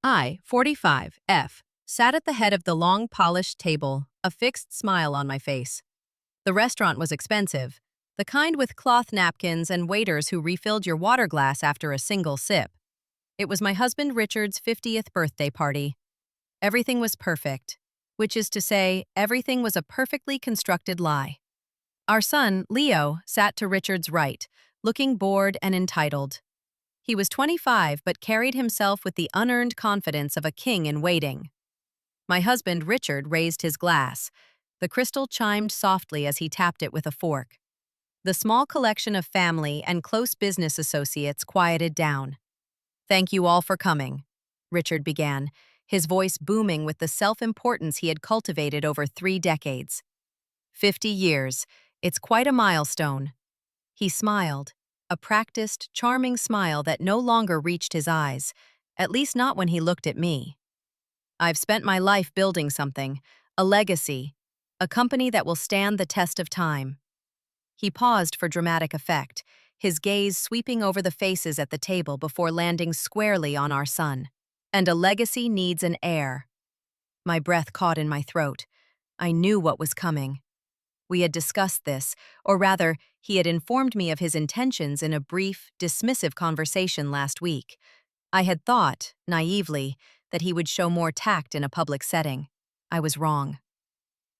I, 45, F, sat at the head of the long, polished table, a fixed smile on my face. The restaurant was expensive, the kind with cloth napkins and waiters who refilled your water glass after a single sip. It was my husband Richard's 50th birthday party. Everything was perfect, which is to say, everything was a perfectly constructed lie. Our son, Leo, sat to Richard's right, looking bored and entitled. He was 25 but carried himself with the unearned confidence of a king in waiting. My husband, Richard, raised his glass. The crystal chimed softly as he tapped it with a fork. The small collection of family and close business associates quieted down. "Thank you all for coming," Richard began, his voice booming with the self-importance he had cultivated over 3 decades. 50 years. It's quite a milestone." He smiled, a practiced, charming smile that no longer reached his eyes, at least not when he looked at me. "I've spent my life building something, a legacy, a company that will stand the test of time." He paused for dramatic effect, his gaze sweeping over the faces at the table before landing squarely on our son. "And a legacy needs an heir." My breath caught in my throat. I knew what was coming. We had discussed this, or rather, he had informed me of his intentions in a brief, dismissive conversation last week. I had thought, naively, that he would show more tact in a public setting. I was wrong.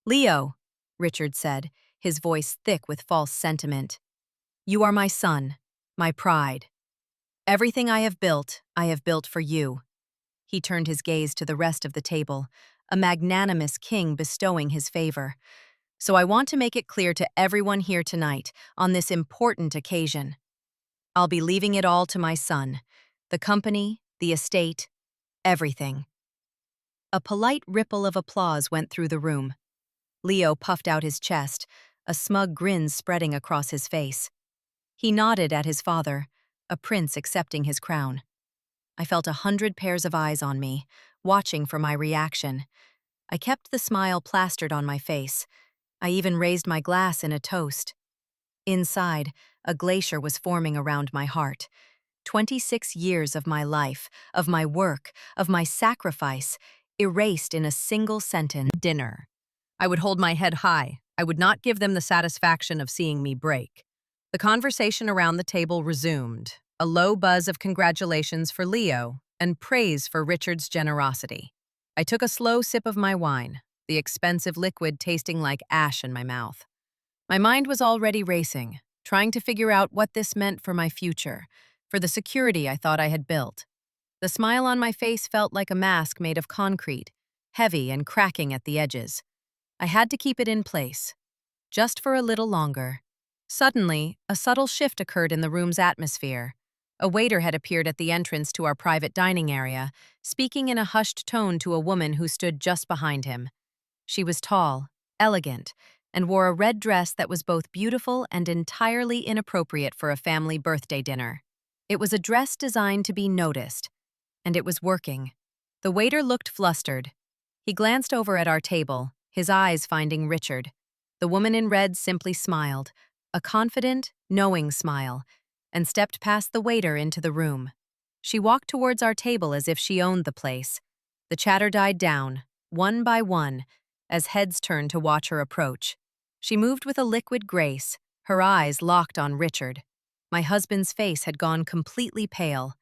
"Leo," Richard said, his voice thick with false sentiment, "you are my son, my pride. Everything I have built for you." He turned his gaze to the rest of the table, a magnanimous king bestowing his favor. "So I want to make it clear to everyone here tonight, on this important occasion. I'll be leaving it all to my son. The company, the estate, everything." A polite ripple of applause went through the room. Leo puffed out his chest, a smug grin spreading across his face. He nodded at his father, a prince accepting his crown. I felt 100 pairs of eyes on me, watching for my reaction. I kept the smile plastered on my face. I even raised my glass in a toast. Inside, a glacier was forming around my heart. 26 years of my life, of my work, of my sacrifice, erased in a single sentence. Dinner. I would hold my head high. I would not give them the satisfaction of seeing me break. The conversation around the table resumed, a low buzz of congratulations for Leo and praise for Richard's generosity. I took a slow sip of my wine, the expensive liquid tasting like ash in my mouth. My mind was already racing, trying to figure out what this meant for my future, for the security I thought I had built. The smile on my face felt like a mask made of concrete, heavy and cracking at the edges. I had to keep it in place, just for a little longer. Suddenly, a subtle shift occurred in the room's atmosphere. A waiter had appeared at the entrance to our private dining area, speaking in a hushed tone to a woman who stood just behind him. She was tall, elegant, and wore a red dress that was both beautiful and entirely inappropriate for a family birthday dinner. It was a dress designed to be noticed, and it was working. The waiter looked flustered. He glanced over at our table, his eyes finding Richard. The woman in red simply smiled, a confident, knowing smile, and stepped past the waiter into the room. She walked towards our table as if she owned the place. The chatter died down, one by one, as heads turned to watch her approach. She moved with a liquid grace, her eyes locked on Richard. My husband's face had gone completely pale.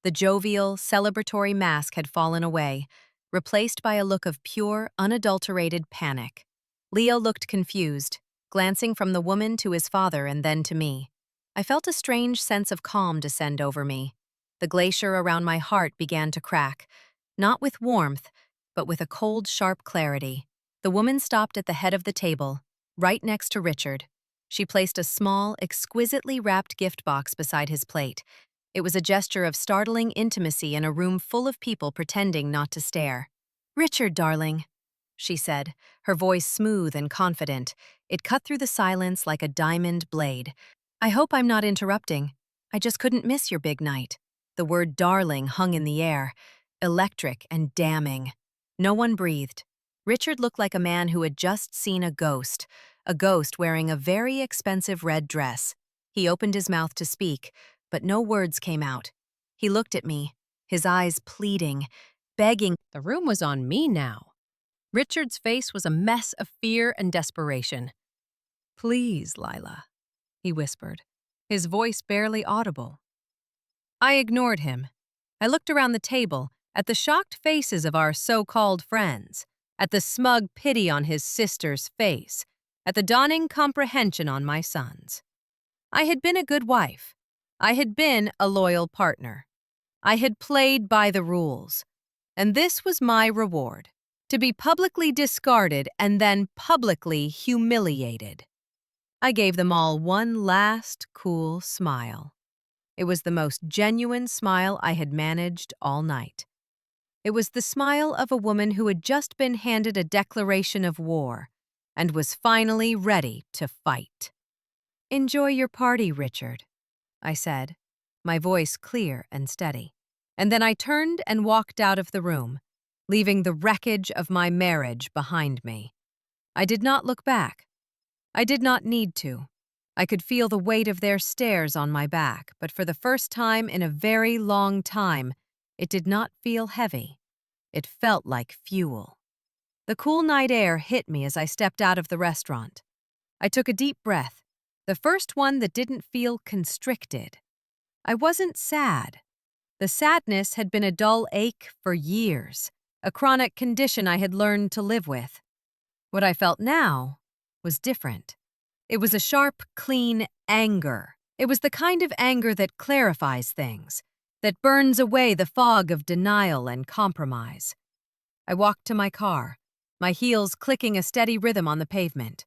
The jovial, celebratory mask had fallen away, replaced by a look of pure, unadulterated panic. Leo looked confused, glancing from the woman to his father and then to me. I felt a strange sense of calm descend over me. The glacier around my heart began to crack, not with warmth, but with a cold, sharp clarity. The woman stopped at the head of the table, right next to Richard. She placed a small, exquisitely wrapped gift box beside his plate. It was a gesture of startling intimacy in a room full of people pretending not to stare. "Richard, darling," she said, her voice smooth and confident. It cut through the silence like a diamond blade. "I hope I'm not interrupting. I just couldn't miss your big night." The word darling hung in the air, electric and damning. No one breathed. Richard looked like a man who had just seen a ghost wearing a very expensive red dress. He opened his mouth to speak, but no words came out. He looked at me, his eyes pleading, begging. The room was on me now. Richard's face was a mess of fear and desperation. "Please, Lila," he whispered, his voice barely audible. I ignored him. I looked around the table, at the shocked faces of our so-called friends, at the smug pity on his sister's face, at the dawning comprehension on my son's. I had been a good wife. I had been a loyal partner. I had played by the rules. And this was my reward, to be publicly discarded and then publicly humiliated. I gave them all one last cool smile. It was the most genuine smile I had managed all night. It was the smile of a woman who had just been handed a declaration of war and was finally ready to fight. "Enjoy your party, Richard," I said, my voice clear and steady. And then I turned and walked out of the room, leaving the wreckage of my marriage behind me. I did not look back. I did not need to. I could feel the weight of their stares on my back, but for the first time in a very long time, it did not feel heavy. It felt like fuel. The cool night air hit me as I stepped out of the restaurant. I took a deep breath, the first one that didn't feel constricted. I wasn't sad. The sadness had been a dull ache for years, a chronic condition I had learned to live with. What I felt now was different. It was a sharp, clean anger. It was the kind of anger that clarifies things, that burns away the fog of denial and compromise. I walked to my car, my heels clicking a steady rhythm on the pavement.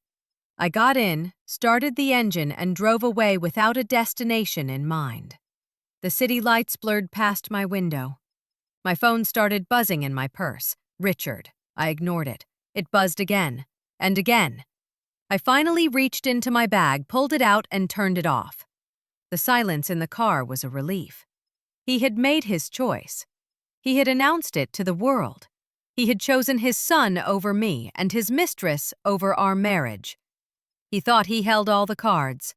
I got in, started the engine, and drove away without a destination in mind. The city lights blurred past my window. My phone started buzzing in my purse. Richard. I ignored it. It buzzed again, and again. I finally reached into my bag, pulled it out, and turned it off. The silence in the car was a relief. He had made his choice. He had announced it to the world. He had chosen his son over me and his mistress over our marriage. He thought he held all the cards.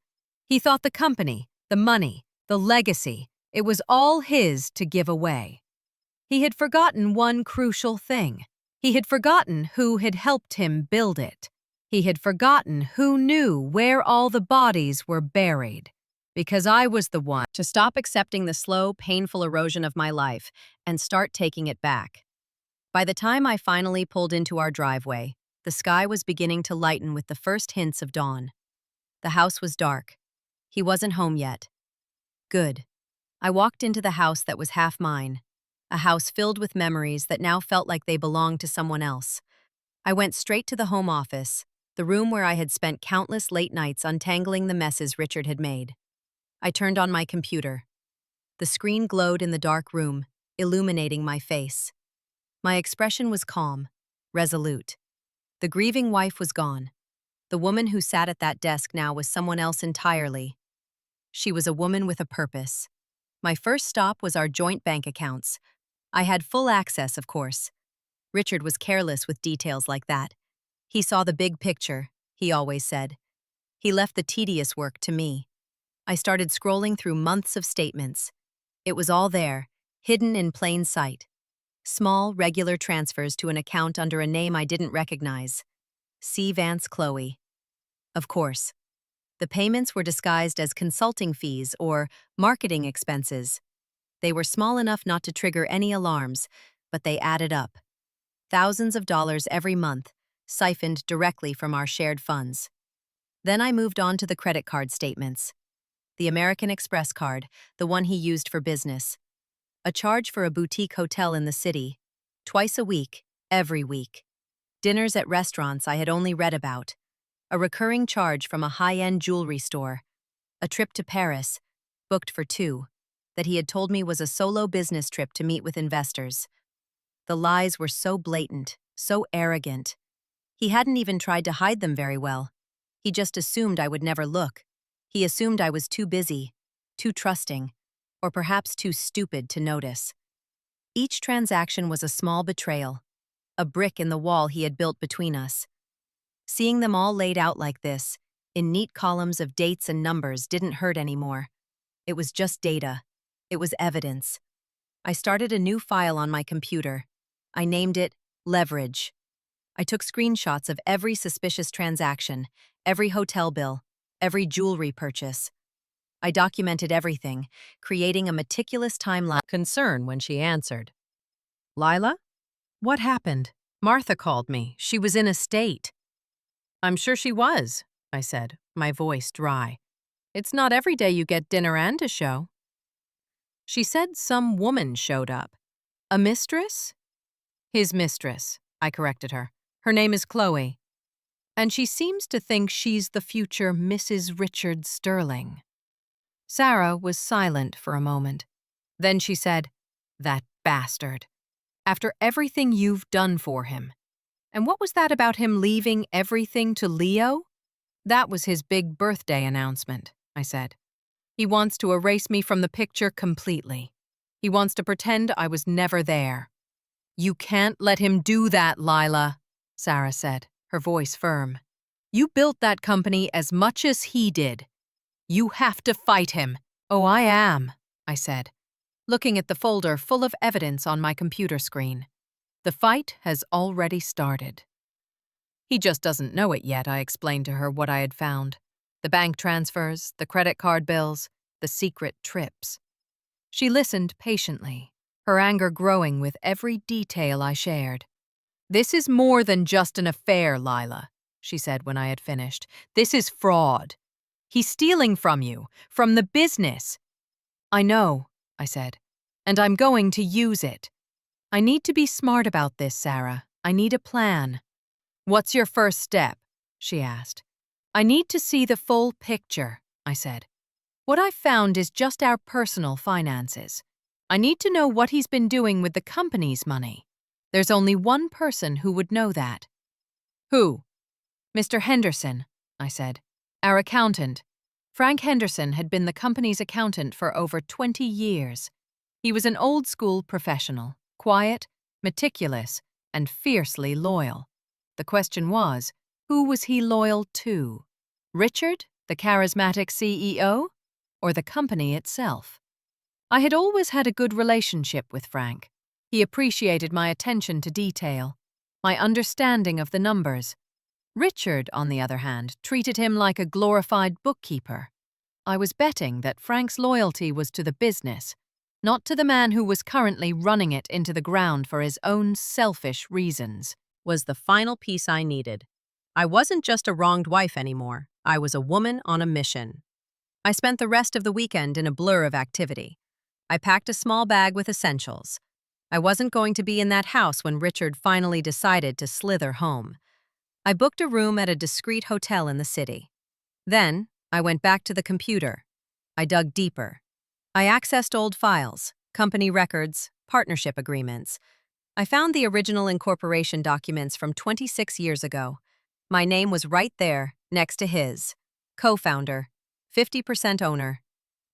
He thought the company, the money, the legacy, it was all his to give away. He had forgotten one crucial thing. He had forgotten who had helped him build it. He had forgotten who knew where all the bodies were buried. Because I was the one to stop accepting the slow, painful erosion of my life and start taking it back. By the time I finally pulled into our driveway, the sky was beginning to lighten with the first hints of dawn. The house was dark. He wasn't home yet. Good. I walked into the house that was half mine, a house filled with memories that now felt like they belonged to someone else. I went straight to the home office, the room where I had spent countless late nights untangling the messes Richard had made. I turned on my computer. The screen glowed in the dark room, illuminating my face. My expression was calm, resolute. The grieving wife was gone. The woman who sat at that desk now was someone else entirely. She was a woman with a purpose. My first stop was our joint bank accounts. I had full access, of course. Richard was careless with details like that. He saw the big picture, he always said. He left the tedious work to me. I started scrolling through months of statements. It was all there, hidden in plain sight. Small, regular transfers to an account under a name I didn't recognize. C. Vance Chloe. Of course. The payments were disguised as consulting fees or marketing expenses. They were small enough not to trigger any alarms, but they added up. Thousands of dollars every month, siphoned directly from our shared funds. Then I moved on to the credit card statements. The American Express card, the one he used for business. A charge for a boutique hotel in the city. Twice a week, every week. Dinners at restaurants I had only read about. A recurring charge from a high-end jewelry store. A trip to Paris, booked for 2, that he had told me was a solo business trip to meet with investors. The lies were so blatant, so arrogant. He hadn't even tried to hide them very well. He just assumed I would never look. He assumed I was too busy, too trusting, or perhaps too stupid to notice. Each transaction was a small betrayal, a brick in the wall he had built between us. Seeing them all laid out like this, in neat columns of dates and numbers, didn't hurt anymore. It was just data. It was evidence. I started a new file on my computer, I named it leverage. I took screenshots of every suspicious transaction, every hotel bill, every jewelry purchase. I documented everything, creating a meticulous timeline. Concern when she answered. Lila? What happened? Martha called me. She was in a state. I'm sure she was, I said, my voice dry. It's not every day you get dinner and a show. She said some woman showed up. A mistress? His mistress, I corrected her. Her name is Chloe. And she seems to think she's the future Mrs. Richard Sterling. Sarah was silent for a moment. Then she said, That bastard. After everything you've done for him. And what was that about him leaving everything to Leo? That was his big birthday announcement, I said. He wants to erase me from the picture completely. He wants to pretend I was never there. You can't let him do that, Lila, Sarah said, her voice firm. You built that company as much as he did. You have to fight him. Oh, I am, I said, looking at the folder full of evidence on my computer screen. The fight has already started. He just doesn't know it yet, I explained to her what I had found. The bank transfers, the credit card bills, the secret trips. She listened patiently, her anger growing with every detail I shared. This is more than just an affair, Lila, she said when I had finished. This is fraud. He's stealing from you, from the business. I know, I said, and I'm going to use it. I need to be smart about this, Sarah. I need a plan. What's your first step? She asked. I need to see the full picture, I said. What I've found is just our personal finances. I need to know what he's been doing with the company's money. There's only one person who would know that. Who? Mr. Henderson, I said. Our accountant. Frank Henderson had been the company's accountant for over 20 years. He was an old-school professional, quiet, meticulous, and fiercely loyal. The question was, who was he loyal to? Richard, the charismatic CEO, or the company itself? I had always had a good relationship with Frank. He appreciated my attention to detail, my understanding of the numbers. Richard, on the other hand, treated him like a glorified bookkeeper. I was betting that Frank's loyalty was to the business, not to the man who was currently running it into the ground for his own selfish reasons. Was the final piece I needed. I wasn't just a wronged wife anymore. I was a woman on a mission. I spent the rest of the weekend in a blur of activity. I packed a small bag with essentials. I wasn't going to be in that house when Richard finally decided to slither home. I booked a room at a discreet hotel in the city. Then, I went back to the computer. I dug deeper. I accessed old files, company records, partnership agreements. I found the original incorporation documents from 26 years ago. My name was right there, next to his. Co-founder, 50% owner.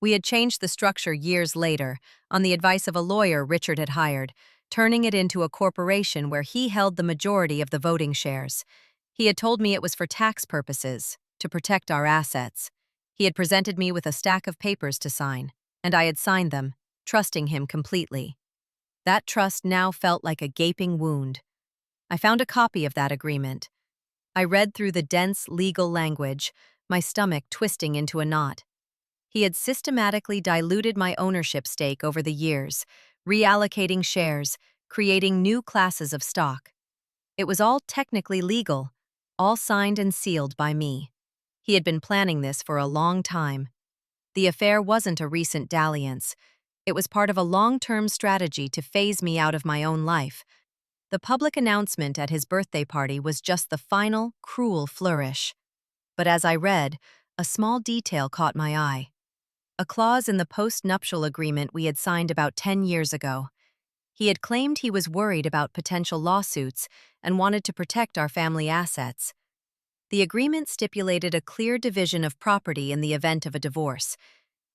We had changed the structure years later, on the advice of a lawyer Richard had hired, turning it into a corporation where he held the majority of the voting shares. He had told me it was for tax purposes, to protect our assets. He had presented me with a stack of papers to sign, and I had signed them, trusting him completely. That trust now felt like a gaping wound. I found a copy of that agreement. I read through the dense legal language, my stomach twisting into a knot. He had systematically diluted my ownership stake over the years, reallocating shares, creating new classes of stock. It was all technically legal, all signed and sealed by me. He had been planning this for a long time. The affair wasn't a recent dalliance. It was part of a long-term strategy to phase me out of my own life. The public announcement at his birthday party was just the final, cruel flourish. But as I read, a small detail caught my eye. A clause in the post-nuptial agreement we had signed about 10 years ago. He had claimed he was worried about potential lawsuits and wanted to protect our family assets. The agreement stipulated a clear division of property in the event of a divorce.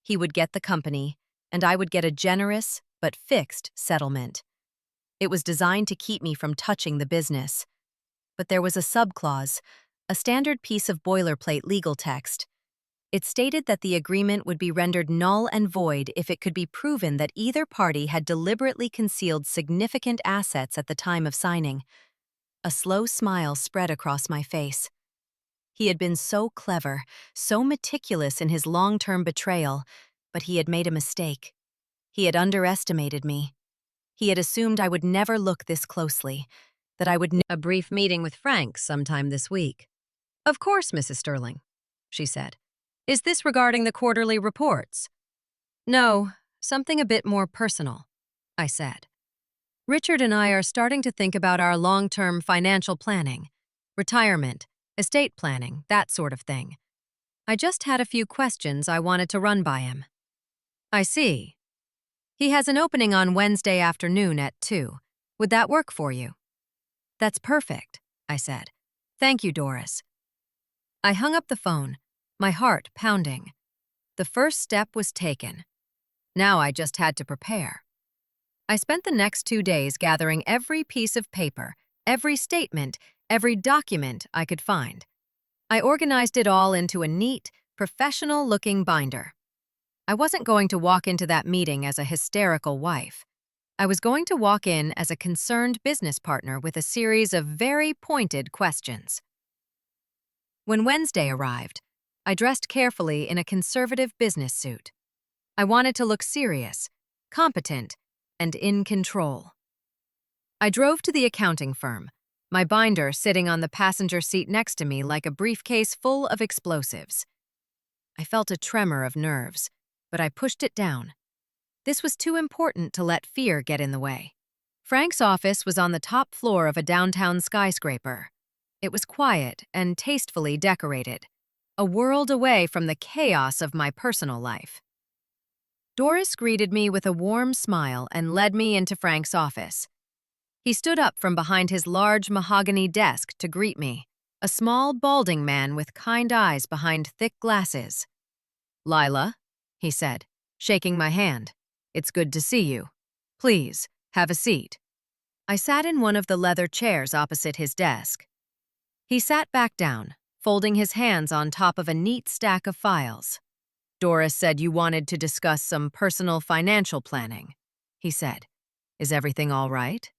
He would get the company, and I would get a generous but fixed settlement. It was designed to keep me from touching the business. But there was a subclause, a standard piece of boilerplate legal text. It stated that the agreement would be rendered null and void if it could be proven that either party had deliberately concealed significant assets at the time of signing. A slow smile spread across my face. He had been so clever, so meticulous in his long-term betrayal, but he had made a mistake. He had underestimated me. He had assumed I would never look this closely, that I would a brief meeting with Frank sometime this week. "Of course, Mrs. Sterling," she said. "Is this regarding the quarterly reports?" "No, something a bit more personal," I said. "Richard and I are starting to think about our long-term financial planning, retirement, estate planning, that sort of thing. I just had a few questions I wanted to run by him." "I see. He has an opening on Wednesday afternoon at 2. Would that work for you?" "That's perfect," I said. "Thank you, Doris." I hung up the phone, my heart pounding. The first step was taken. Now I just had to prepare. I spent the next 2 days gathering every piece of paper, every statement, every document I could find. I organized it all into a neat, professional-looking binder. I wasn't going to walk into that meeting as a hysterical wife. I was going to walk in as a concerned business partner with a series of very pointed questions. When Wednesday arrived, I dressed carefully in a conservative business suit. I wanted to look serious, competent, and in control. I drove to the accounting firm, my binder sitting on the passenger seat next to me like a briefcase full of explosives. I felt a tremor of nerves, but I pushed it down. This was too important to let fear get in the way. Frank's office was on the top floor of a downtown skyscraper. It was quiet and tastefully decorated, a world away from the chaos of my personal life. Doris greeted me with a warm smile and led me into Frank's office. He stood up from behind his large mahogany desk to greet me, a small, balding man with kind eyes behind thick glasses. "Lila," he said, shaking my hand. "It's good to see you. Please, have a seat." I sat in one of the leather chairs opposite his desk. He sat back down, folding his hands on top of a neat stack of files. "Doris said you wanted to discuss some personal financial planning," he said. "Is everything all right?"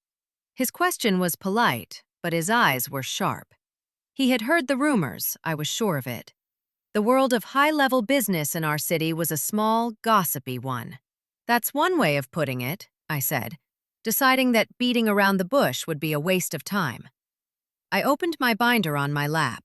His question was polite, but his eyes were sharp. He had heard the rumors, I was sure of it. The world of high-level business in our city was a small, gossipy one. "That's one way of putting it," I said, deciding that beating around the bush would be a waste of time. I opened my binder on my lap.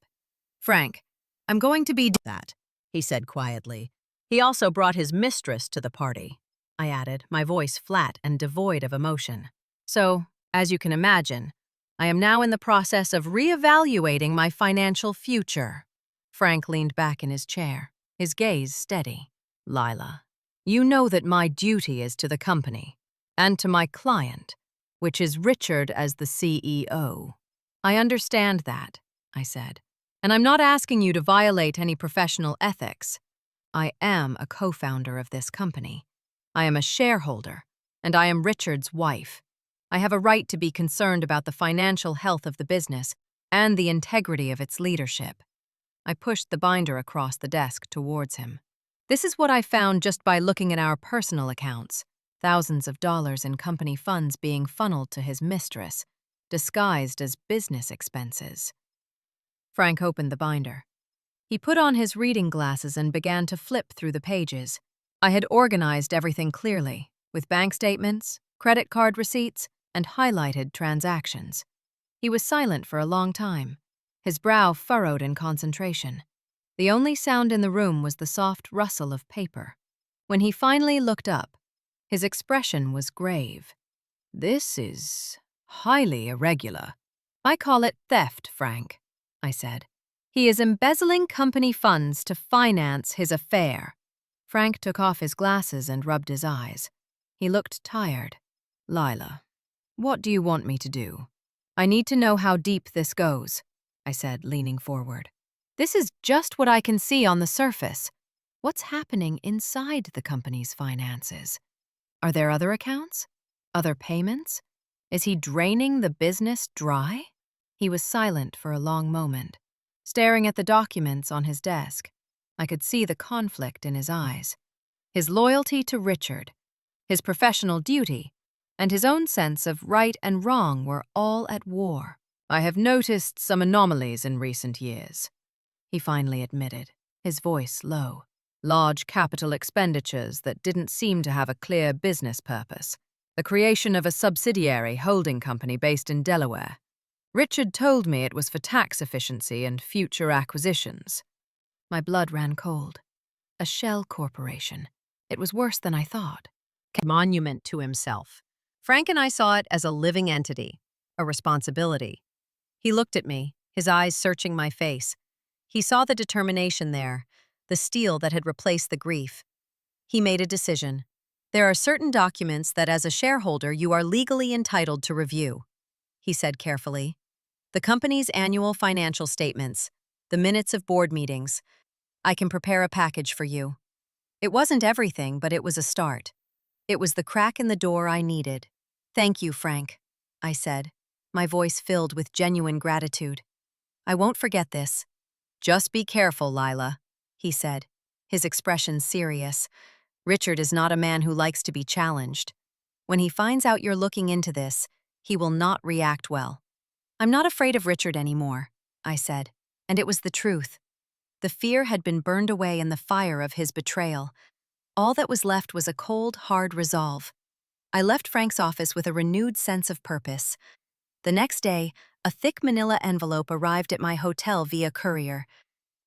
"Frank, I'm going to be that," he said quietly. "He also brought his mistress to the party," I added, my voice flat and devoid of emotion. "So, as you can imagine, I am now in the process of reevaluating my financial future." Frank leaned back in his chair, his gaze steady. "Lila, you know that my duty is to the company, and to my client, which is Richard as the CEO. I understand that," I said, "and I'm not asking you to violate any professional ethics. I am a co-founder of this company. I am a shareholder, and I am Richard's wife. I have a right to be concerned about the financial health of the business and the integrity of its leadership." I pushed the binder across the desk towards him. "This is what I found just by looking at our personal accounts. Thousands of dollars in company funds being funneled to his mistress, disguised as business expenses." Frank opened the binder. He put on his reading glasses and began to flip through the pages. I had organized everything clearly, with bank statements, credit card receipts, and highlighted transactions. He was silent for a long time, his brow furrowed in concentration. The only sound in the room was the soft rustle of paper. When he finally looked up, his expression was grave. "This is highly irregular." "I call it theft, Frank," I said. "He is embezzling company funds to finance his affair." Frank took off his glasses and rubbed his eyes. He looked tired. "Lila, what do you want me to do?" "I need to know how deep this goes," I said, leaning forward. "This is just what I can see on the surface. What's happening inside the company's finances? Are there other accounts? Other payments? Is he draining the business dry?" He was silent for a long moment, staring at the documents on his desk. I could see the conflict in his eyes. His loyalty to Richard, his professional duty, and his own sense of right and wrong were all at war. "I have noticed some anomalies in recent years," he finally admitted, his voice low. "Large capital expenditures that didn't seem to have a clear business purpose. The creation of a subsidiary holding company based in Delaware. Richard told me it was for tax efficiency and future acquisitions." My blood ran cold. A shell corporation. It was worse than I thought. A monument to himself. Frank and I saw it as a living entity, a responsibility. He looked at me, his eyes searching my face. He saw the determination there, the steel that had replaced the grief. He made a decision. "There are certain documents that as a shareholder you are legally entitled to review," he said carefully. "The company's annual financial statements, the minutes of board meetings. I can prepare a package for you." It wasn't everything, but it was a start. It was the crack in the door I needed. "Thank you, Frank," I said, my voice filled with genuine gratitude. "I won't forget this." "Just be careful, Lila," he said, his expression serious. "Richard is not a man who likes to be challenged. When he finds out you're looking into this, he will not react well." "I'm not afraid of Richard anymore," I said, and it was the truth. The fear had been burned away in the fire of his betrayal. All that was left was a cold, hard resolve. I left Frank's office with a renewed sense of purpose. The next day, a thick manila envelope arrived at my hotel via courier.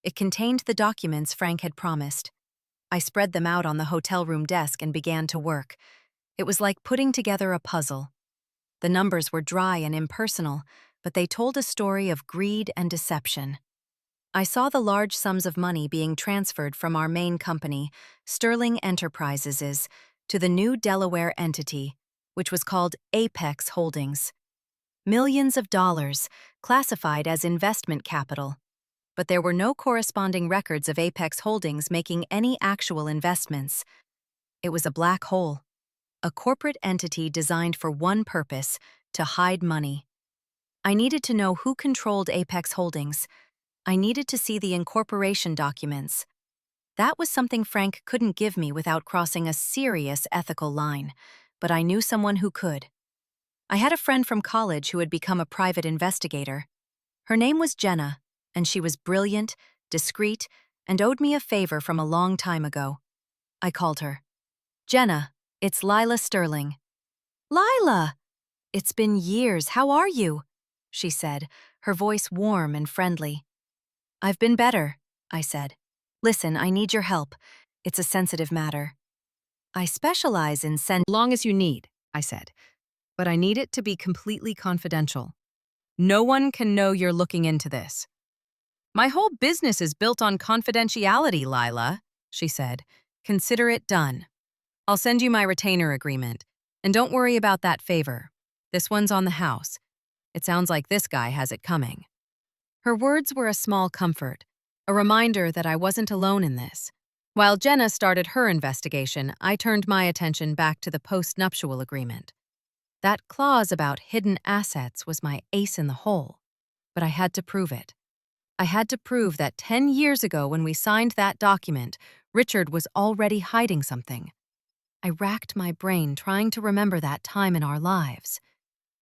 It contained the documents Frank had promised. I spread them out on the hotel room desk and began to work. It was like putting together a puzzle. The numbers were dry and impersonal, but they told a story of greed and deception. I saw the large sums of money being transferred from our main company, Sterling Enterprises, to the new Delaware entity, which was called Apex Holdings. Millions of dollars, classified as investment capital. But there were no corresponding records of Apex Holdings making any actual investments. It was a black hole, a corporate entity designed for one purpose: to hide money. I needed to know who controlled Apex Holdings. I needed to see the incorporation documents. That was something Frank couldn't give me without crossing a serious ethical line, but I knew someone who could. I had a friend from college who had become a private investigator. Her name was Jenna, and she was brilliant, discreet, and owed me a favor from a long time ago. I called her. "Jenna, it's Lila Sterling." "Lila! It's been years. How are you?" she said, her voice warm and friendly. "I've been better," I said. "Listen, I need your help. It's a sensitive matter." "I specialize in long as you need," I said. "But I need it to be completely confidential. No one can know you're looking into this." "My whole business is built on confidentiality, Lila," she said. "Consider it done. I'll send you my retainer agreement. And don't worry about that favor. This one's on the house. It sounds like this guy has it coming." Her words were a small comfort, a reminder that I wasn't alone in this. While Jenna started her investigation, I turned my attention back to the post-nuptial agreement. That clause about hidden assets was my ace in the hole, but I had to prove it. I had to prove that 10 years ago when we signed that document, Richard was already hiding something. I racked my brain trying to remember that time in our lives.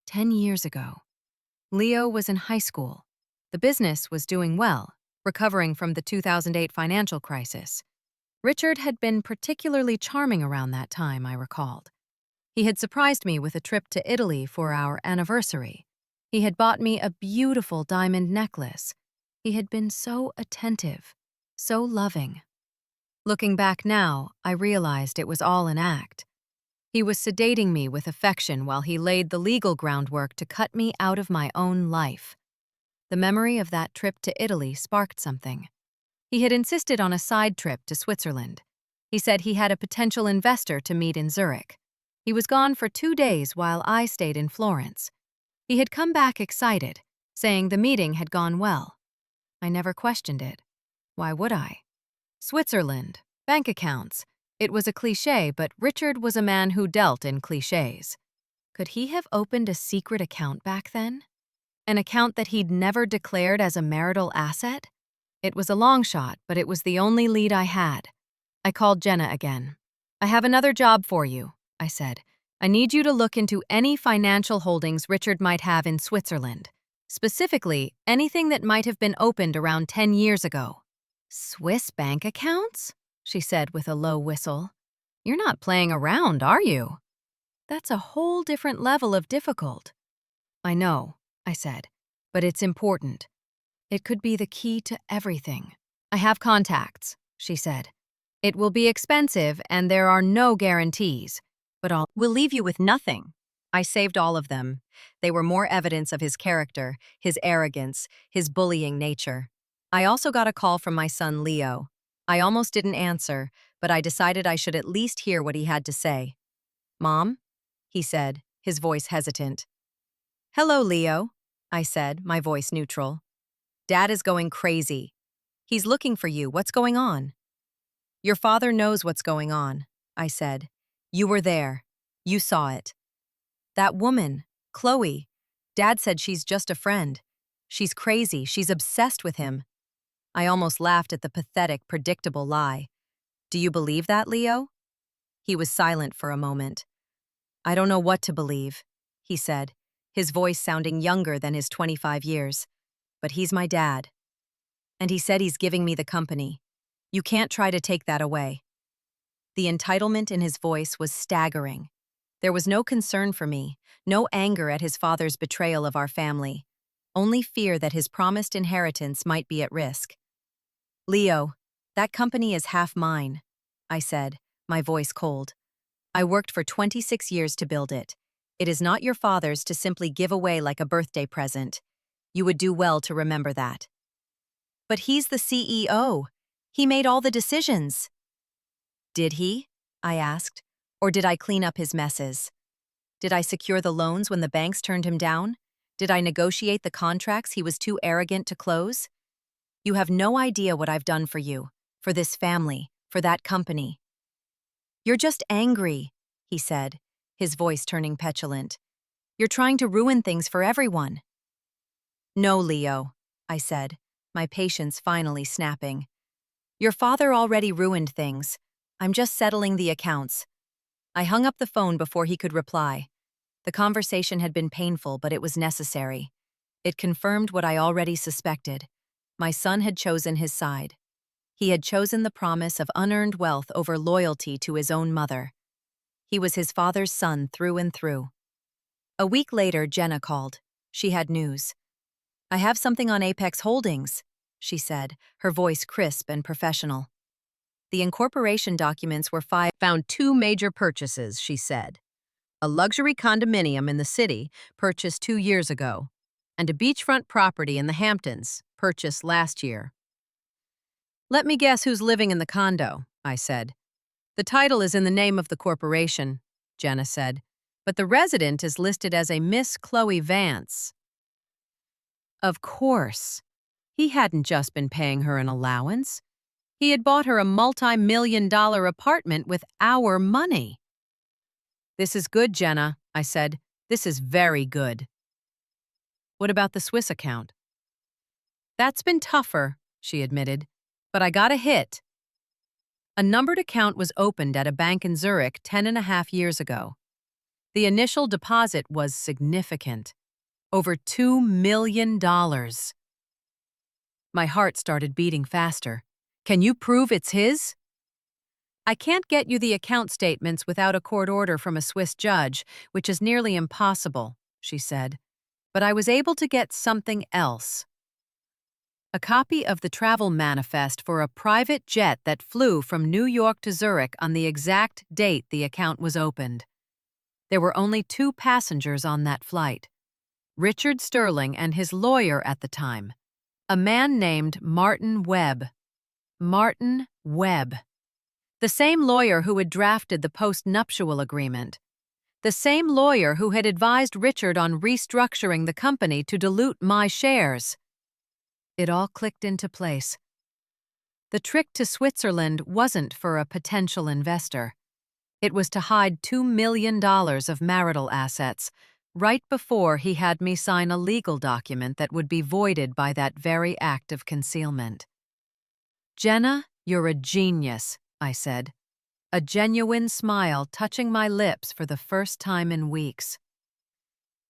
10 years ago. Leo was in high school. The business was doing well, recovering from the 2008 financial crisis. Richard had been particularly charming around that time, I recalled. He had surprised me with a trip to Italy for our anniversary. He had bought me a beautiful diamond necklace. He had been so attentive, so loving. Looking back now, I realized it was all an act. He was sedating me with affection while he laid the legal groundwork to cut me out of my own life. The memory of that trip to Italy sparked something. He had insisted on a side trip to Switzerland. He said he had a potential investor to meet in Zurich. He was gone for 2 days while I stayed in Florence. He had come back excited, saying the meeting had gone well. I never questioned it. Why would I? Switzerland, bank accounts. It was a cliché, but Richard was a man who dealt in clichés. Could he have opened a secret account back then? An account that he'd never declared as a marital asset? It was a long shot, but it was the only lead I had. I called Jenna again. "I have another job for you," I said. "I need you to look into any financial holdings Richard might have in Switzerland. Specifically, anything that might have been opened around 10 years ago." "Swiss bank accounts?" she said with a low whistle. "You're not playing around, are you?" "That's a whole different level of difficult." "I know," I said, "but it's important. It could be the key to everything." "I have contacts," she said. "It will be expensive and there are no guarantees, but we'll leave you with nothing." I saved all of them. They were more evidence of his character, his arrogance, his bullying nature. I also got a call from my son Leo. I almost didn't answer, but I decided I should at least hear what he had to say. "Mom?" he said, his voice hesitant. "Hello, Leo," I said, my voice neutral. "Dad is going crazy. He's looking for you. What's going on?" "Your father knows what's going on," I said. "You were there. You saw it. That woman, Chloe, Dad said she's just a friend. She's crazy. She's obsessed with him." I almost laughed at the pathetic, predictable lie. "Do you believe that, Leo?" He was silent for a moment. "I don't know what to believe," he said, his voice sounding younger than his 25 years. "But he's my dad. And he said he's giving me the company. You can't try to take that away." The entitlement in his voice was staggering. There was no concern for me, no anger at his father's betrayal of our family, only fear that his promised inheritance might be at risk. "Leo, that company is half mine," I said, my voice cold. "I worked for 26 years to build it. It is not your father's to simply give away like a birthday present. You would do well to remember that." "But he's the CEO. He made all the decisions." "Did he?" I asked. "Or did I clean up his messes? Did I secure the loans when the banks turned him down? Did I negotiate the contracts he was too arrogant to close? You have no idea what I've done for you, for this family, for that company." "You're just angry," he said, his voice turning petulant. "You're trying to ruin things for everyone." "No, Leo," I said, my patience finally snapping. "Your father already ruined things. I'm just settling the accounts." I hung up the phone before he could reply. The conversation had been painful, but it was necessary. It confirmed what I already suspected. My son had chosen his side. He had chosen the promise of unearned wealth over loyalty to his own mother. He was his father's son through and through. A week later, Jenna called. She had news. "I have something on Apex Holdings," she said, her voice crisp and professional. The incorporation documents were found 2 major purchases, she said. A luxury condominium in the city, purchased 2 years ago, and a beachfront property in the Hamptons, purchased last year. "Let me guess who's living in the condo," I said. "The title is in the name of the corporation," Jenna said, "but the resident is listed as a Miss Chloe Vance." Of course. He hadn't just been paying her an allowance. He had bought her a multi-million-dollar apartment with our money. "This is good, Jenna," I said. "This is very good." "What about the Swiss account?" "That's been tougher," she admitted, "but I got a hit." A numbered account was opened at a bank in Zurich 10.5 years ago. The initial deposit was significant. Over $2 million. My heart started beating faster. "Can you prove it's his?" "I can't get you the account statements without a court order from a Swiss judge, which is nearly impossible," she said. "But I was able to get something else. A copy of the travel manifest for a private jet that flew from New York to Zurich on the exact date the account was opened. There were only 2 passengers on that flight. Richard Sterling and his lawyer at the time, a man named Martin Webb. Martin Webb. The same lawyer who had drafted the post-nuptial agreement. The same lawyer who had advised Richard on restructuring the company to dilute my shares. It all clicked into place. The trip to Switzerland wasn't for a potential investor. It was to hide $2 million of marital assets, right before he had me sign a legal document that would be voided by that very act of concealment. "Jenna, you're a genius," I said, a genuine smile touching my lips for the first time in weeks.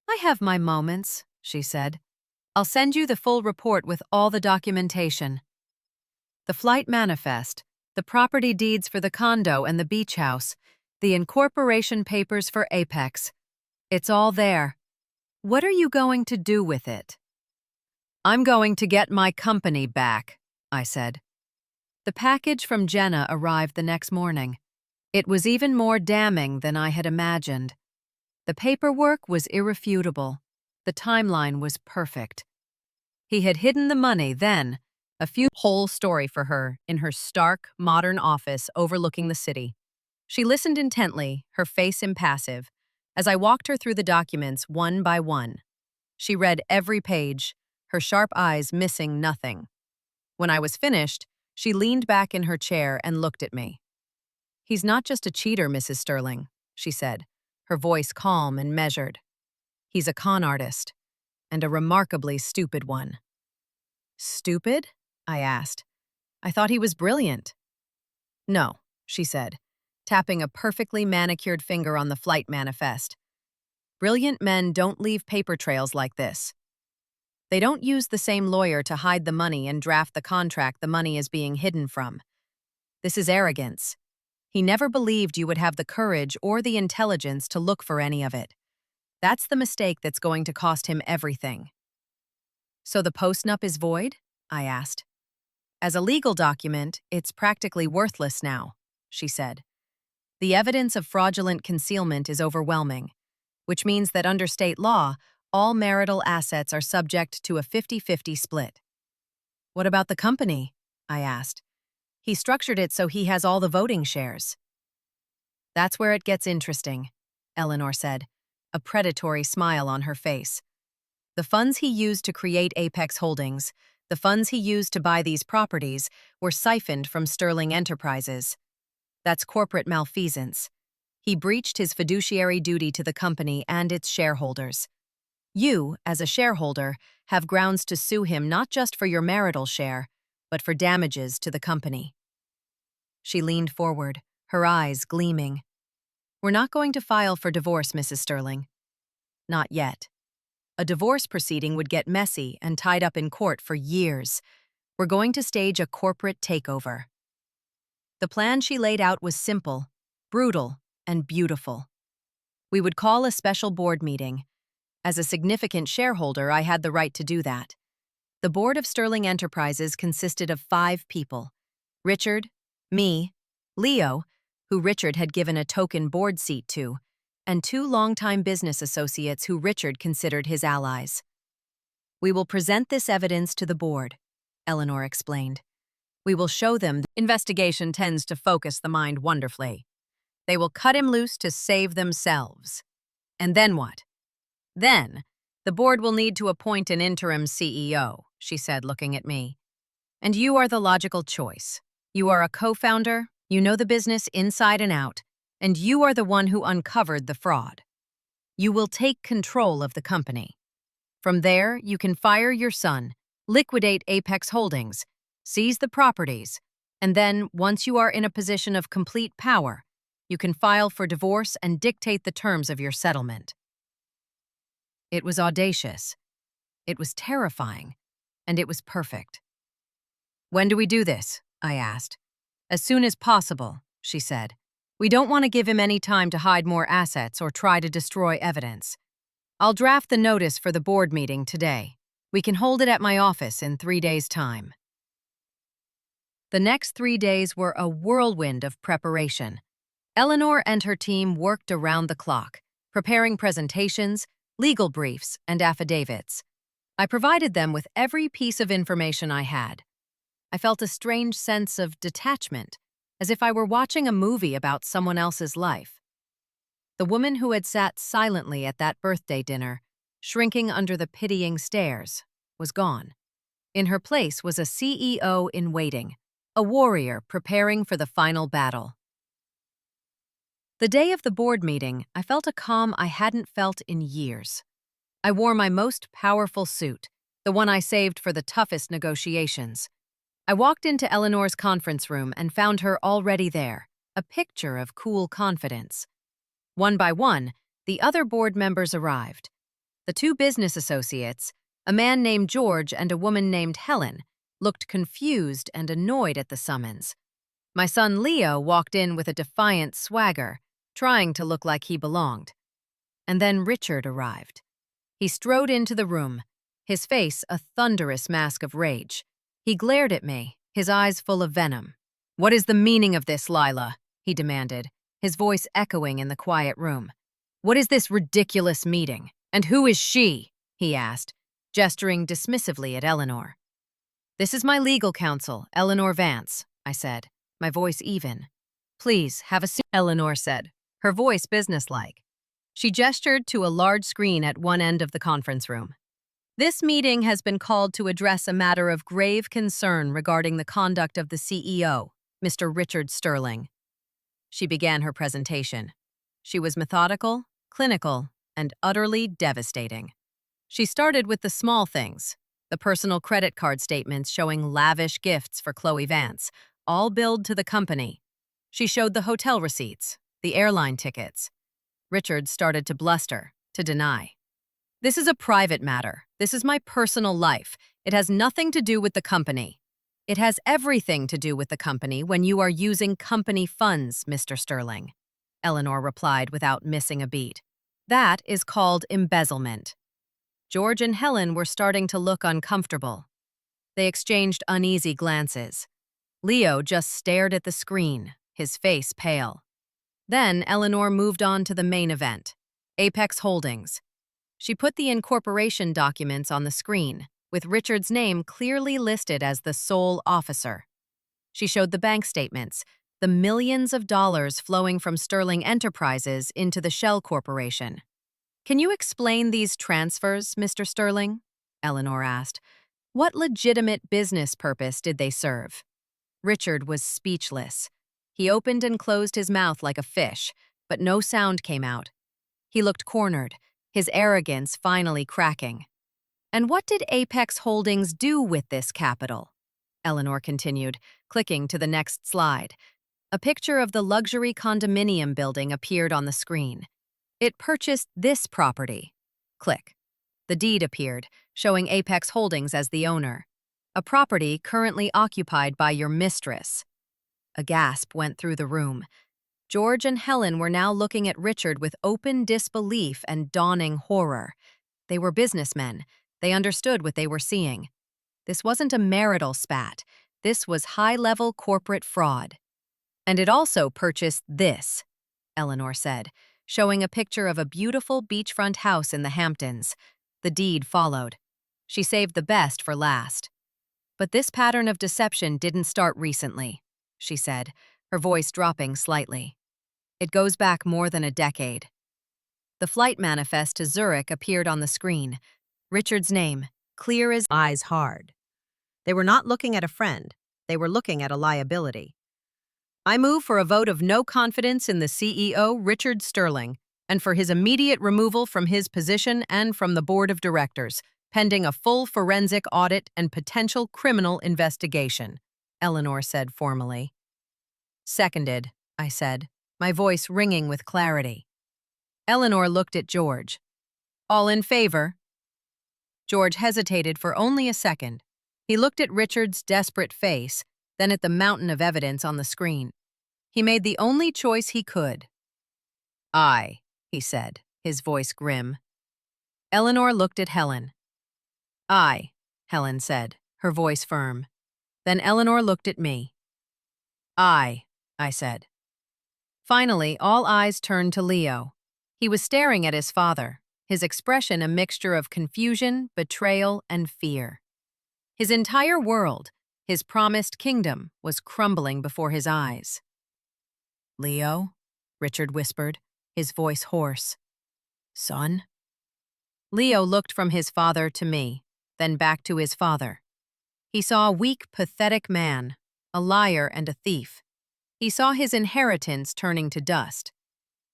"I have my moments," she said. "I'll send you the full report with all the documentation. The flight manifest, the property deeds for the condo and the beach house, the incorporation papers for Apex. It's all there. What are you going to do with it?" "I'm going to get my company back," I said. The package from Jenna arrived the next morning. It was even more damning than I had imagined. The paperwork was irrefutable. The timeline was perfect. He had hidden the money then, a few whole story for her in her stark, modern office overlooking the city. She listened intently, her face impassive, as I walked her through the documents one by one. She read every page, her sharp eyes missing nothing. When I was finished, she leaned back in her chair and looked at me. "He's not just a cheater, Mrs. Sterling," she said, her voice calm and measured. "He's a con artist, and a remarkably stupid one." "Stupid?" I asked. "I thought he was brilliant." "No," she said, tapping a perfectly manicured finger on the flight manifest. "Brilliant men don't leave paper trails like this. They don't use the same lawyer to hide the money and draft the contract the money is being hidden from. This is arrogance. He never believed you would have the courage or the intelligence to look for any of it. That's the mistake that's going to cost him everything." "So the postnup is void?" I asked. "As a legal document, it's practically worthless now," she said. "The evidence of fraudulent concealment is overwhelming, which means that under state law, all marital assets are subject to a 50-50 split." "What about the company?" I asked. "He structured it so he has all the voting shares." "That's where it gets interesting," Eleanor said, a predatory smile on her face. "The funds he used to create Apex Holdings, the funds he used to buy these properties, were siphoned from Sterling Enterprises. That's corporate malfeasance. He breached his fiduciary duty to the company and its shareholders. You, as a shareholder, have grounds to sue him not just for your marital share, but for damages to the company." She leaned forward, her eyes gleaming. "We're not going to file for divorce, Mrs. Sterling." "Not yet. A divorce proceeding would get messy and tied up in court for years. We're going to stage a corporate takeover." The plan she laid out was simple, brutal, and beautiful. We would call a special board meeting. As a significant shareholder, I had the right to do that. The board of Sterling Enterprises consisted of 5 people: Richard, me, Leo, who Richard had given a token board seat to, and 2 longtime business associates who Richard considered his allies. "We will present this evidence to the board," Eleanor explained. "We will show them the investigation tends to focus the mind wonderfully. They will cut him loose to save themselves. And then what? Then, the board will need to appoint an interim CEO," she said, looking at me. "And you are the logical choice. You are a co-founder, you know the business inside and out, and you are the one who uncovered the fraud. You will take control of the company. From there, you can fire your son, liquidate Apex Holdings, seize the properties, and then, once you are in a position of complete power, you can file for divorce and dictate the terms of your settlement." It was audacious. It was terrifying. And it was perfect. "When do we do this?" I asked. "As soon as possible," she said. "We don't want to give him any time to hide more assets or try to destroy evidence. I'll draft the notice for the board meeting today. We can hold it at my office in 3 days' time." The next 3 days were a whirlwind of preparation. Eleanor and her team worked around the clock, preparing presentations, legal briefs, and affidavits. I provided them with every piece of information I had. I felt a strange sense of detachment, as if I were watching a movie about someone else's life. The woman who had sat silently at that birthday dinner, shrinking under the pitying stares, was gone. In her place was a CEO in waiting, a warrior preparing for the final battle. The day of the board meeting, I felt a calm I hadn't felt in years. I wore my most powerful suit, the one I saved for the toughest negotiations. I walked into Eleanor's conference room and found her already there, a picture of cool confidence. One by one, the other board members arrived. The two business associates, a man named George and a woman named Helen, looked confused and annoyed at the summons. My son Leo walked in with a defiant swagger, trying to look like he belonged. And then Richard arrived. He strode into the room, his face a thunderous mask of rage. He glared at me, his eyes full of venom. "What is the meaning of this, Lila?" he demanded, his voice echoing in the quiet room. "What is this ridiculous meeting? And who is she?" he asked, gesturing dismissively at Eleanor. "This is my legal counsel, Eleanor Vance," I said, my voice even. "Please, have a seat," Eleanor said, her voice businesslike. She gestured to a large screen at one end of the conference room. "This meeting has been called to address a matter of grave concern regarding the conduct of the CEO, Mr. Richard Sterling." She began her presentation. She was methodical, clinical, and utterly devastating. She started with the small things, the personal credit card statements showing lavish gifts for Chloe Vance, all billed to the company. She showed the hotel receipts, the airline tickets. Richard started to bluster, to deny. "This is a private matter. This is my personal life. It has nothing to do with the company." "It has everything to do with the company when you are using company funds, Mr. Sterling," Eleanor replied without missing a beat. "That is called embezzlement." George and Helen were starting to look uncomfortable. They exchanged uneasy glances. Leo just stared at the screen, his face pale. Then Eleanor moved on to the main event, Apex Holdings. She put the incorporation documents on the screen, with Richard's name clearly listed as the sole officer. She showed the bank statements, the millions of dollars flowing from Sterling Enterprises into the Shell Corporation. "Can you explain these transfers, Mr. Sterling?" Eleanor asked. "What legitimate business purpose did they serve?" Richard was speechless. He opened and closed his mouth like a fish, but no sound came out. He looked cornered, his arrogance finally cracking. "And what did Apex Holdings do with this capital?" Eleanor continued, clicking to the next slide. A picture of the luxury condominium building appeared on the screen. "It purchased this property." Click. The deed appeared, showing Apex Holdings as the owner. "A property currently occupied by your mistress." A gasp went through the room. George and Helen were now looking at Richard with open disbelief and dawning horror. They were businessmen. They understood what they were seeing. This wasn't a marital spat. This was high-level corporate fraud. "And it also purchased this," Eleanor said, showing a picture of a beautiful beachfront house in the Hamptons. The deed followed. She saved the best for last. "But this pattern of deception didn't start recently," she said, her voice dropping slightly. "It goes back more than a decade." The flight manifest to Zurich appeared on the screen. Richard's name, clear as eyes hard. They were not looking at a friend. They were looking at a liability. "I move for a vote of no confidence in the CEO, Richard Sterling, and for his immediate removal from his position and from the board of directors, pending a full forensic audit and potential criminal investigation," Eleanor said formally. "Seconded," I said, my voice ringing with clarity. Eleanor looked at George. "All in favor?" George hesitated for only a second. He looked at Richard's desperate face, then at the mountain of evidence on the screen. He made the only choice he could. "Aye," he said, his voice grim. Eleanor looked at Helen. "Aye," Helen said, her voice firm. Then Eleanor looked at me. "Aye," I said. Finally, all eyes turned to Leo. He was staring at his father, his expression a mixture of confusion, betrayal, and fear. His entire world, his promised kingdom, was crumbling before his eyes. "Leo," Richard whispered, his voice hoarse. "Son?" Leo looked from his father to me, then back to his father. He saw a weak, pathetic man, a liar and a thief. He saw his inheritance turning to dust.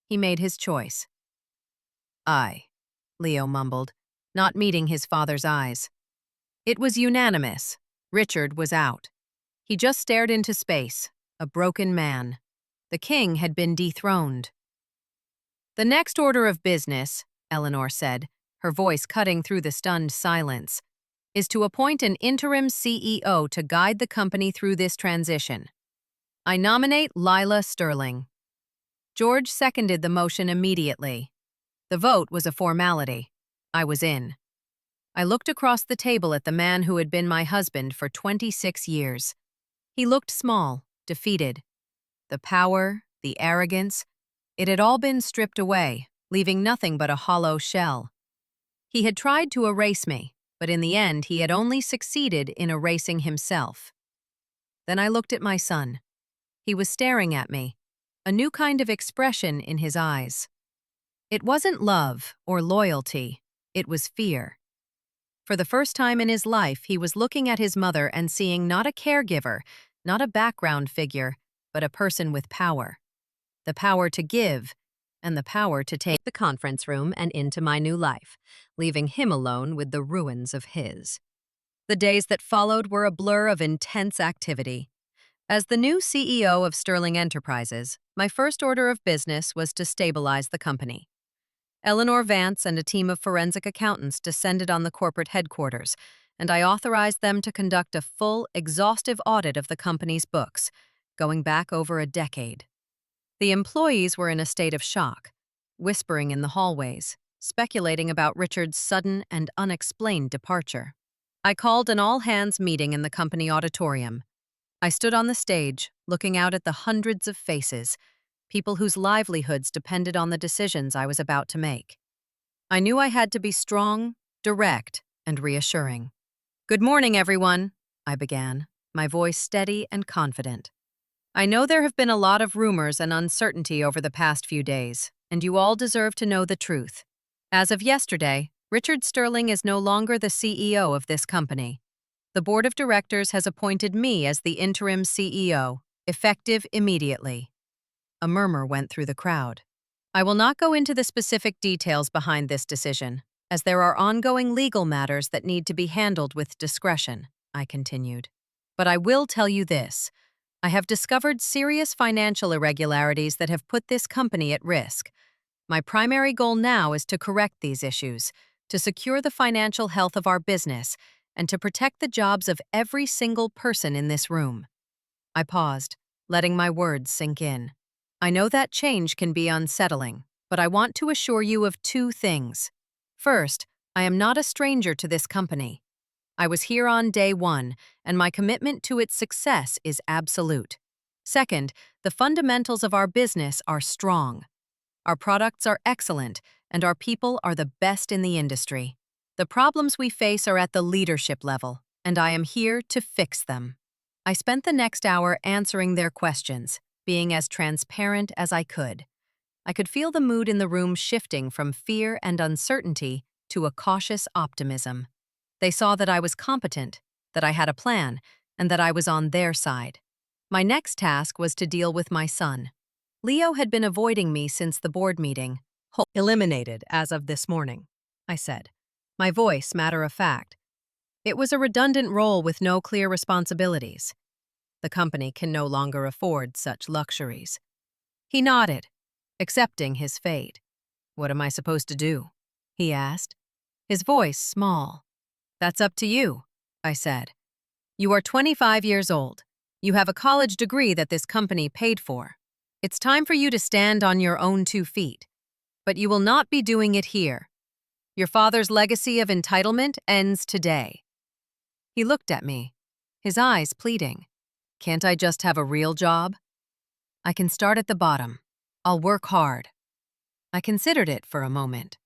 He made his choice. "Aye," Leo mumbled, not meeting his father's eyes. It was unanimous. Richard was out. He just stared into space, a broken man. The king had been dethroned. "The next order of business," Eleanor said, her voice cutting through the stunned silence, "is to appoint an interim CEO to guide the company through this transition. I nominate Lila Sterling." George seconded the motion immediately. The vote was a formality. I was in. I looked across the table at the man who had been my husband for 26 years. He looked small, defeated. The power, the arrogance, it had all been stripped away, leaving nothing but a hollow shell. He had tried to erase me, but in the end he had only succeeded in erasing himself. Then I looked at my son. He was staring at me, a new kind of expression in his eyes. It wasn't love or loyalty, it was fear. For the first time in his life, he was looking at his mother and seeing not a caregiver, not a background figure, but a person with power. The power to give, and the power to take the conference room and into my new life, leaving him alone with the ruins of his. The days that followed were a blur of intense activity. As the new CEO of Sterling Enterprises, my first order of business was to stabilize the company. Eleanor Vance and a team of forensic accountants descended on the corporate headquarters, and I authorized them to conduct a full, exhaustive audit of the company's books, going back over a decade. The employees were in a state of shock, whispering in the hallways, speculating about Richard's sudden and unexplained departure. I called an all-hands meeting in the company auditorium. I stood on the stage, looking out at the hundreds of faces, people whose livelihoods depended on the decisions I was about to make. I knew I had to be strong, direct, and reassuring. "Good morning, everyone," I began, my voice steady and confident. "I know there have been a lot of rumors and uncertainty over the past few days, and you all deserve to know the truth. As of yesterday, Richard Sterling is no longer the CEO of this company. The board of directors has appointed me as the interim CEO, effective immediately." A murmur went through the crowd. "I will not go into the specific details behind this decision, as there are ongoing legal matters that need to be handled with discretion," I continued. "But I will tell you this. I have discovered serious financial irregularities that have put this company at risk. My primary goal now is to correct these issues, to secure the financial health of our business, and to protect the jobs of every single person in this room." I paused, letting my words sink in. I know that change can be unsettling, but I want to assure you of two things. First, I am not a stranger to this company. I was here on day one, and my commitment to its success is absolute. Second, the fundamentals of our business are strong. Our products are excellent, and our people are the best in the industry. The problems we face are at the leadership level, and I am here to fix them. I spent the next hour answering their questions, being as transparent as I could. I could feel the mood in the room shifting from fear and uncertainty to a cautious optimism. They saw that I was competent, that I had a plan, and that I was on their side. My next task was to deal with my son. Leo had been avoiding me since the board meeting. "Eliminated as of this morning," I said, my voice matter of fact. It was a redundant role with no clear responsibilities. The company can no longer afford such luxuries. He nodded, accepting his fate. "What am I supposed to do?" he asked, his voice small. "That's up to you," I said. "You are 25 years old. You have a college degree that this company paid for. It's time for you to stand on your own 2 feet. But you will not be doing it here. Your father's legacy of entitlement ends today." He looked at me, his eyes pleading. "Can't I just have a real job?" "I can start at the bottom. I'll work hard." I considered it for a moment,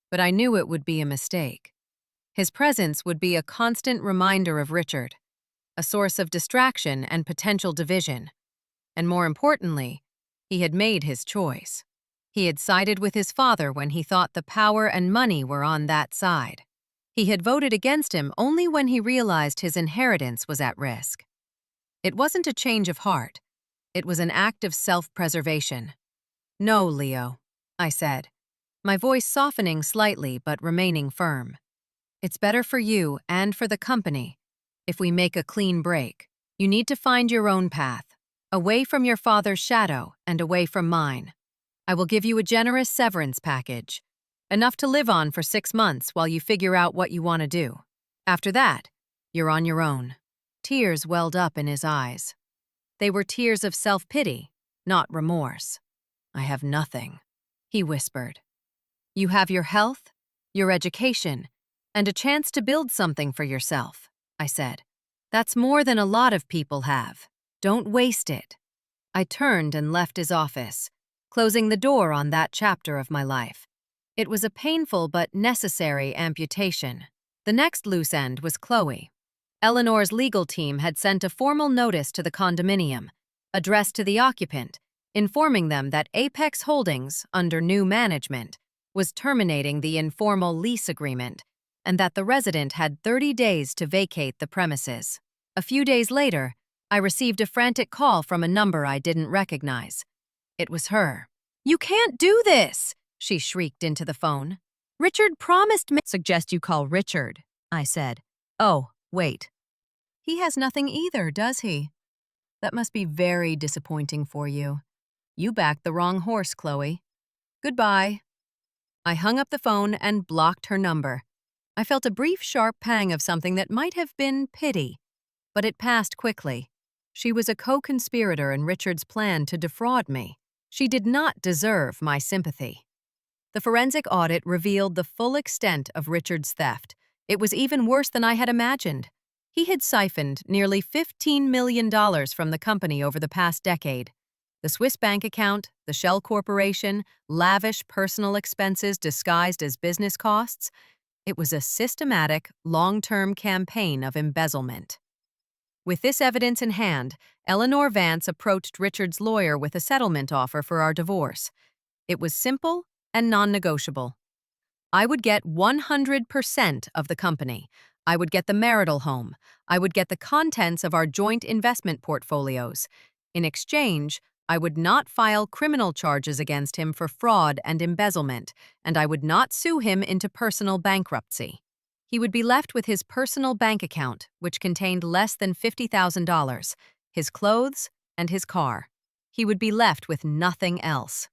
but I knew it would be a mistake. His presence would be a constant reminder of Richard, a source of distraction and potential division. And more importantly, he had made his choice. He had sided with his father when he thought the power and money were on that side. He had voted against him only when he realized his inheritance was at risk. It wasn't a change of heart. It was an act of self-preservation. "No, Leo," I said, my voice softening slightly but remaining firm. "It's better for you and for the company if we make a clean break. You need to find your own path, away from your father's shadow and away from mine. I will give you a generous severance package, enough to live on for 6 months while you figure out what you want to do. After that, you're on your own." Tears welled up in his eyes. They were tears of self-pity, not remorse. "I have nothing," he whispered. "You have your health, your education, and a chance to build something for yourself," I said. "That's more than a lot of people have. Don't waste it." I turned and left his office, closing the door on that chapter of my life. It was a painful but necessary amputation. The next loose end was Chloe. Eleanor's legal team had sent a formal notice to the condominium, addressed to the occupant, informing them that Apex Holdings, under new management, was terminating the informal lease agreement and that the resident had 30 days to vacate the premises. A few days later, I received a frantic call from a number I didn't recognize. It was her. "You can't do this!" she shrieked into the phone. "Richard promised me—" "Suggest you call Richard," I said. "Oh, wait. He has nothing either, does he? That must be very disappointing for you. You backed the wrong horse, Chloe. Goodbye." I hung up the phone and blocked her number. I felt a brief, sharp pang of something that might have been pity, but it passed quickly. She was a co-conspirator in Richard's plan to defraud me. She did not deserve my sympathy. The forensic audit revealed the full extent of Richard's theft. It was even worse than I had imagined. He had siphoned nearly $15 million from the company over the past decade. The Swiss bank account, the shell corporation, lavish personal expenses disguised as business costs. It was a systematic, long-term campaign of embezzlement. With this evidence in hand, Eleanor Vance approached Richard's lawyer with a settlement offer for our divorce. It was simple and non-negotiable. I would get 100% of the company. I would get the marital home. I would get the contents of our joint investment portfolios. In exchange, I would not file criminal charges against him for fraud and embezzlement, and I would not sue him into personal bankruptcy. He would be left with his personal bank account, which contained less than $50,000, his clothes, and his car. He would be left with nothing else.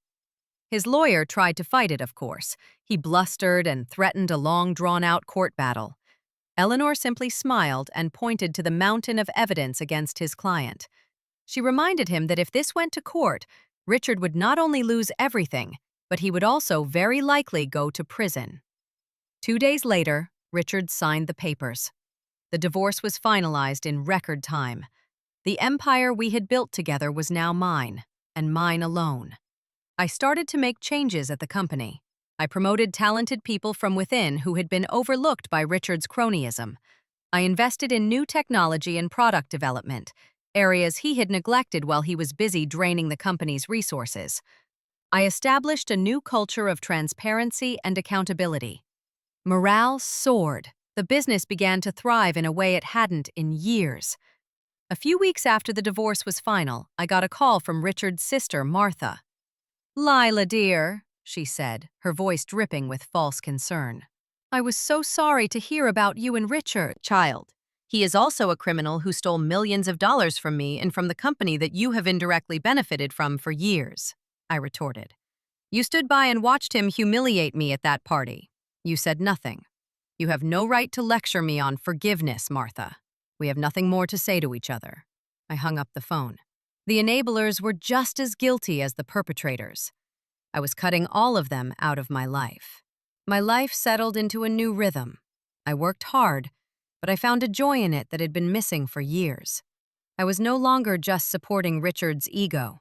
His lawyer tried to fight it, of course. He blustered and threatened a long, drawn-out court battle. Eleanor simply smiled and pointed to the mountain of evidence against his client. She reminded him that if this went to court, Richard would not only lose everything, but he would also very likely go to prison. 2 days later, Richard signed the papers. The divorce was finalized in record time. The empire we had built together was now mine, and mine alone. I started to make changes at the company. I promoted talented people from within who had been overlooked by Richard's cronyism. I invested in new technology and product development, areas he had neglected while he was busy draining the company's resources. I established a new culture of transparency and accountability. Morale soared. The business began to thrive in a way it hadn't in years. A few weeks after the divorce was final, I got a call from Richard's sister, Martha. "Lila, dear," she said, her voice dripping with false concern. "I was so sorry to hear about you and Richard." "Child, he is also a criminal who stole millions of dollars from me and from the company that you have indirectly benefited from for years," I retorted. "You stood by and watched him humiliate me at that party. You said nothing. You have no right to lecture me on forgiveness, Martha. We have nothing more to say to each other." I hung up the phone. The enablers were just as guilty as the perpetrators. I was cutting all of them out of my life. My life settled into a new rhythm. I worked hard, but I found a joy in it that had been missing for years. I was no longer just supporting Richard's ego.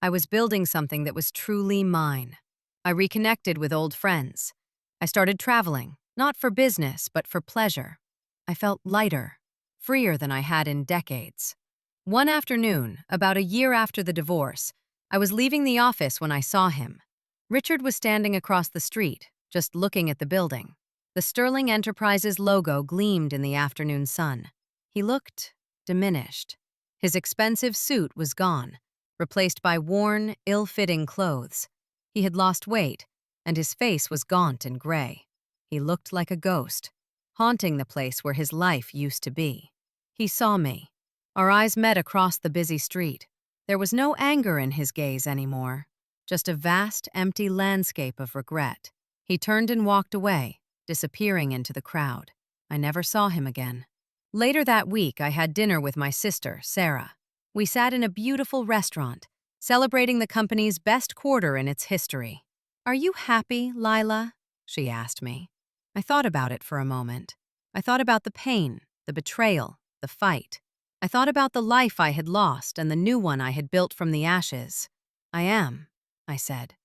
I was building something that was truly mine. I reconnected with old friends. I started traveling, not for business, but for pleasure. I felt lighter, freer than I had in decades. One afternoon, about a year after the divorce, I was leaving the office when I saw him. Richard was standing across the street, just looking at the building. The Sterling Enterprises logo gleamed in the afternoon sun. He looked diminished. His expensive suit was gone, replaced by worn, ill-fitting clothes. He had lost weight, and his face was gaunt and gray. He looked like a ghost, haunting the place where his life used to be. He saw me. Our eyes met across the busy street. There was no anger in his gaze anymore, just a vast, empty landscape of regret. He turned and walked away, disappearing into the crowd. I never saw him again. Later that week, I had dinner with my sister, Sarah. We sat in a beautiful restaurant, celebrating the company's best quarter in its history. "Are you happy, Lila?" she asked me. I thought about it for a moment. I thought about the pain, the betrayal, the fight. I thought about the life I had lost and the new one I had built from the ashes. "I am," I said,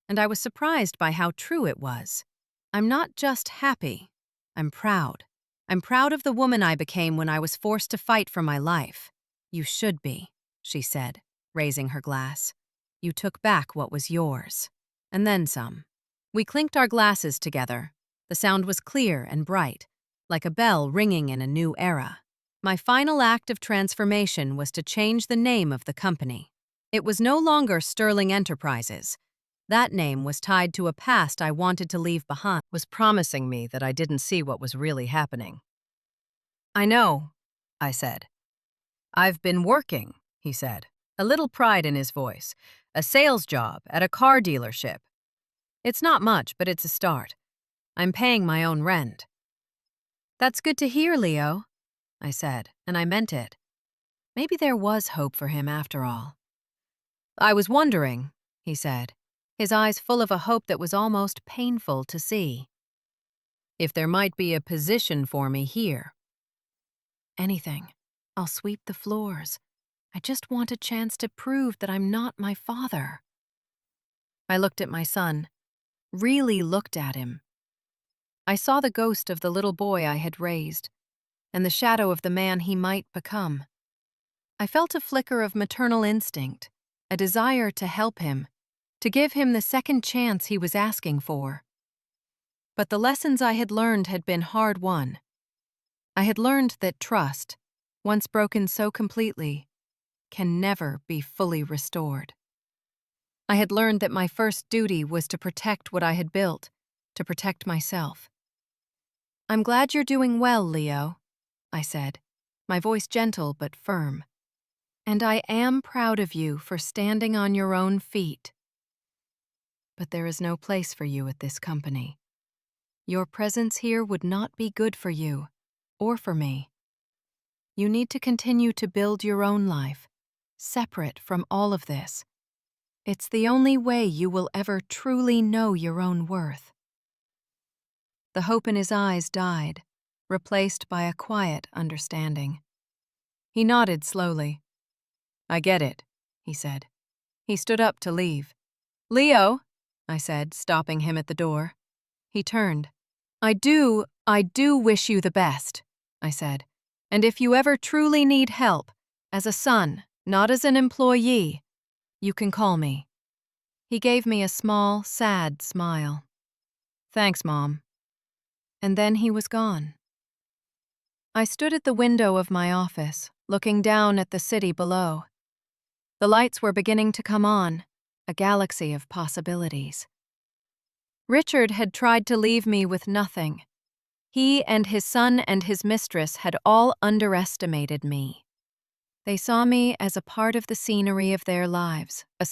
and I was surprised by how true it was. "I'm not just happy. I'm proud. I'm proud of the woman I became when I was forced to fight for my life." "You should be," she said, raising her glass. "You took back what was yours. And then some." We clinked our glasses together. The sound was clear and bright, like a bell ringing in a new era. My final act of transformation was to change the name of the company. It was no longer Sterling Enterprises. That name was tied to a past I wanted to leave behind, was promising me that I didn't see what was really happening. "I know," I said. "I've been working," he said, a little pride in his voice. "A sales job at a car dealership. It's not much, but it's a start. I'm paying my own rent." "That's good to hear, Leo," I said, and I meant it. Maybe there was hope for him after all. "I was wondering," he said, his eyes full of a hope that was almost painful to see, "if there might be a position for me here." "Anything. I'll sweep the floors. I just want a chance to prove that I'm not my father." I looked at my son, really looked at him. I saw the ghost of the little boy I had raised, and the shadow of the man he might become. I felt a flicker of maternal instinct, a desire to help him, to give him the second chance he was asking for. But the lessons I had learned had been hard-won. I had learned that trust, once broken so completely, can never be fully restored. I had learned that my first duty was to protect what I had built, to protect myself. "I'm glad you're doing well, Leo," I said, my voice gentle but firm. "And I am proud of you for standing on your own feet. But there is no place for you at this company. Your presence here would not be good for you, or for me. You need to continue to build your own life, separate from all of this. It's the only way you will ever truly know your own worth." The hope in his eyes died, replaced by a quiet understanding. He nodded slowly. "I get it," he said. He stood up to leave. "Leo," I said, stopping him at the door. He turned. I do wish you the best," I said. "And if you ever truly need help, as a son, not as an employee, you can call me." He gave me a small, sad smile. "Thanks, Mom." And then he was gone. I stood at the window of my office, looking down at the city below. The lights were beginning to come on, a galaxy of possibilities. Richard had tried to leave me with nothing. He and his son and his mistress had all underestimated me. They saw me as a part of the scenery of their lives, a